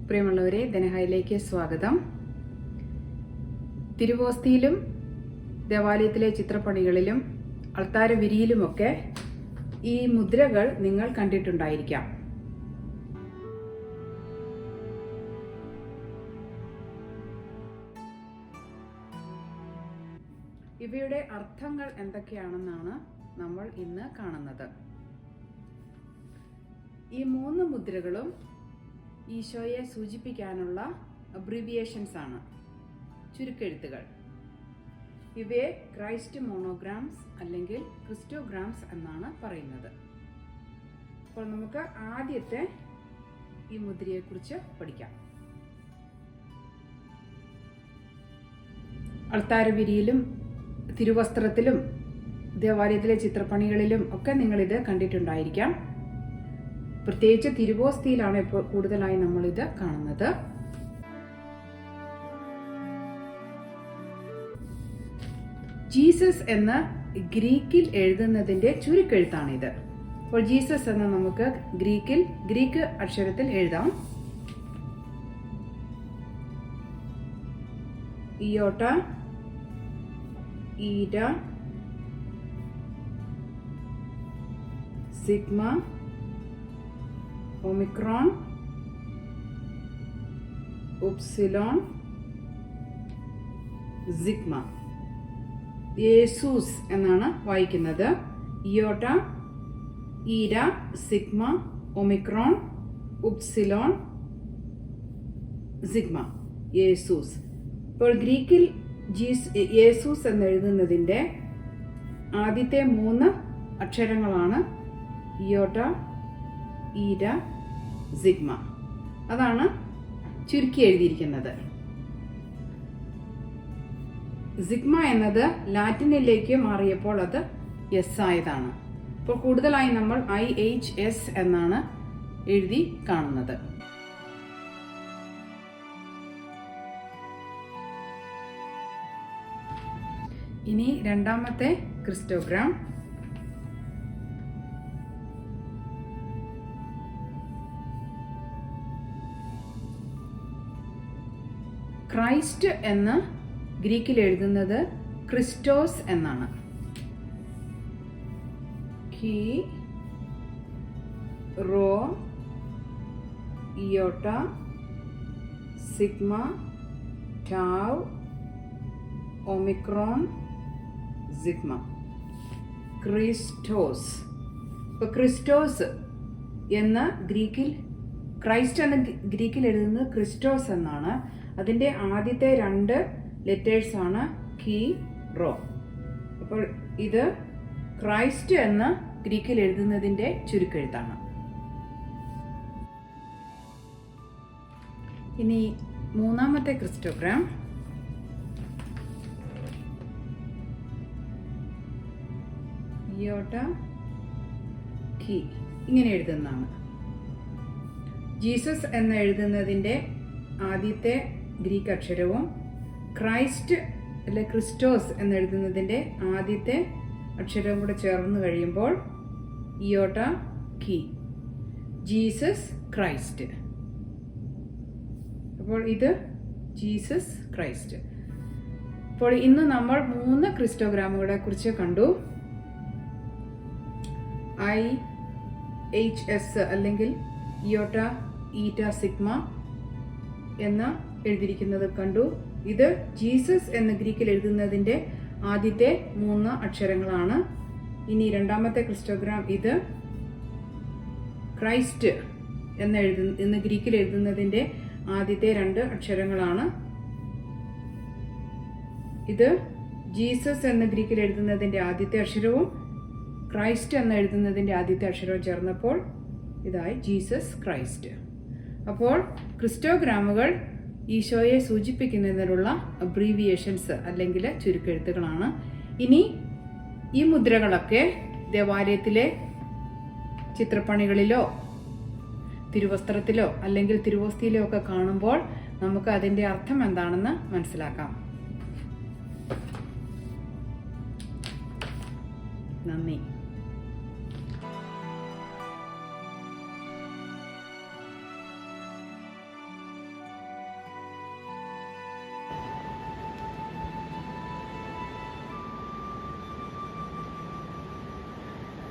പ്രിയമുള്ളവരെ, ധനഹായിലേക്ക് സ്വാഗതം. തിരുവോസ്തിയിലും ദേവാലയത്തിലെ ചിത്രപ്പണികളിലും അൾത്താരവിരിയിലുമൊക്കെ ഈ മുദ്രകൾ നിങ്ങൾ കണ്ടിട്ടുണ്ടായിരിക്കാം. ഇവയുടെ അർത്ഥങ്ങൾ എന്തൊക്കെയാണെന്നാണ് നമ്മൾ ഇന്ന് കാണുന്നത്. ഈ 3 മുദ്രകളും ഈശോയെ സൂചിപ്പിക്കാനുള്ള അബ്രീവിയേഷൻസ് ആണ്, ചുരുക്കെഴുത്തുകൾ. ഇവയെ ക്രൈസ്റ്റ് മോണോഗ്രാംസ് അല്ലെങ്കിൽ ക്രിസ്റ്റോഗ്രാംസ് എന്നാണ് പറയുന്നത്. അപ്പോൾ നമുക്ക് ആദ്യത്തെ ഈ മുദ്രയെക്കുറിച്ച് പഠിക്കാം. അൾത്താരവിരിയിലും തിരുവസ്ത്രത്തിലും ദേവാലയത്തിലെ ചിത്രപ്പണികളിലും ഒക്കെ നിങ്ങളിത് കണ്ടിട്ടുണ്ടായിരിക്കാം. പ്രത്യേകിച്ച് തിരുവോസ്തിയിലാണ് ഇപ്പോൾ കൂടുതലായി നമ്മളിത് കാണുന്നത്. ജീസസ് എന്ന ഗ്രീക്കിൽ എഴുതുന്നതിന്റെ ചുരുക്കെഴുത്താണിത്. അപ്പോൾ ജീസസ് എന്ന നമുക്ക് ഗ്രീക്ക് അക്ഷരത്തിൽ എഴുതാം. ഇയോട്ട, ഈര, സിഗ്മ, ഒമിക്രോൺ, ഉപ്സിലോൺ, സിഗ്മ. യേസൂസ് എന്നാണ് വായിക്കുന്നത്. ഇയോട്ട, ഈര, സിഗ്മ, ഒമിക്രോൺ, ഉപ്സിലോൺ, സിഗ്മ. യേസൂസ്. ഇപ്പോൾ ഗ്രീക്കിൽ യേസൂസ് എന്നെഴുതുന്നതിൻ്റെ ആദ്യത്തെ 3 അക്ഷരങ്ങളാണ് ഇയോട്ട, ഈര, സിഗ്മ. അതാണ് ചുരുക്കി എഴുതിയിരിക്കുന്നത്. സിഗ്മ എന്നത് ലാറ്റിനിലേക്ക് മാറിയപ്പോൾ അത് എസ് ആയതാണ്. ഇപ്പോൾ കൂടുതലായി നമ്മൾ IHS എന്നാണ് എഴുതി കാണുന്നത്. ഇനി രണ്ടാമത്തെ ക്രിസ്റ്റോഗ്രാം. ക്രൈസ്റ്റ് എന്ന് ഗ്രീക്കിൽ എഴുതുന്നത് ക്രിസ്റ്റോസ് എന്നാണ്. കി, റോ, ഇയോട്ട, സിഗ്മ, ടാവ്, ഒമിക്രോൺ, സിഗ്മ. ക്രിസ്റ്റോസ്. ഇപ്പോൾ ക്രിസ്റ്റോസ് എന്ന ഗ്രീക്കിൽ, ക്രൈസ്റ്റ് എന്ന ഗ്രീക്കിൽ എഴുതുന്നത് ക്രിസ്റ്റോസ് എന്നാണ്. അതിൻ്റെ ആദ്യത്തെ 2 ലെറ്റേഴ്സ് ആണ് കി, റോ. അപ്പോൾ ഇത് ക്രൈസ്റ്റ് എന്ന ഗ്രീക്കിൽ എഴുതുന്നതിൻ്റെ ചുരുക്കെഴുത്താണ്. ഇനി മൂന്നാമത്തെ ക്രിസ്റ്റോഗ്രാം. ഇയോട്ട, കി ഇങ്ങനെ എഴുതുന്നതാണ്. ജീസസ് എന്ന് എഴുതുന്നതിൻ്റെ ആദ്യത്തെ ഗ്രീക്ക് അക്ഷരവും ക്രൈസ്റ്റ് അല്ലെ ക്രിസ്റ്റോസ് എന്നെഴുതുന്നതിൻ്റെ ആദ്യത്തെ അക്ഷരവും കൂടെ ചേർന്ന് കഴിയുമ്പോൾ ഇയോട്ട, കി, ജീസസ് ക്രൈസ്റ്റ്. അപ്പോൾ ഇത് ജീസസ് ക്രൈസ്റ്റ്. അപ്പോൾ ഇന്ന് നമ്മൾ 3 ക്രിസ്റ്റോഗ്രാമുകളെ കുറിച്ച് കണ്ടു. IHS അല്ലെങ്കിൽ ഇയോട്ട, ഈറ്റ, സിഗ്മ എന്ന എഴുതിയിരിക്കുന്നത് കണ്ടു. ഇത് ജീസസ് എന്ന ഗ്രീക്കിൽ എഴുതുന്നതിൻ്റെ ആദ്യത്തെ 3 അക്ഷരങ്ങളാണ്. ഇനി രണ്ടാമത്തെ ക്രിസ്റ്റോഗ്രാം ഇത് ക്രൈസ്റ്റ് എന്ന് ഗ്രീക്കിൽ എഴുതുന്നതിൻ്റെ ആദ്യത്തെ 2 അക്ഷരങ്ങളാണ്. ഇത് ജീസസ് എന്ന ഗ്രീക്കിൽ എഴുതുന്നതിൻ്റെ ആദ്യത്തെ അക്ഷരവും ക്രൈസ്റ്റ് എന്ന് എഴുതുന്നതിൻ്റെ ആദ്യത്തെ അക്ഷരവും ചേർന്നപ്പോൾ ഇതായി ജീസസ് ക്രൈസ്റ്റ്. അപ്പോൾ ക്രിസ്റ്റോഗ്രാമുകൾ ഈശോയെ സൂചിപ്പിക്കുന്നതിനുള്ള അബ്രീവിയേഷൻസ് അല്ലെങ്കിൽ ചുരുക്കെഴുത്തുകളാണ്. ഇനി ഈ മുദ്രകളൊക്കെ ദേവാലയത്തിലെ ചിത്രപ്പണികളിലോ തിരുവസ്ത്രത്തിലോ അല്ലെങ്കിൽ തിരുവോസ്തിയിലോ ഒക്കെ കാണുമ്പോൾ നമുക്ക് അതിൻ്റെ അർത്ഥം എന്താണെന്ന് മനസ്സിലാക്കാം. നന്ദി.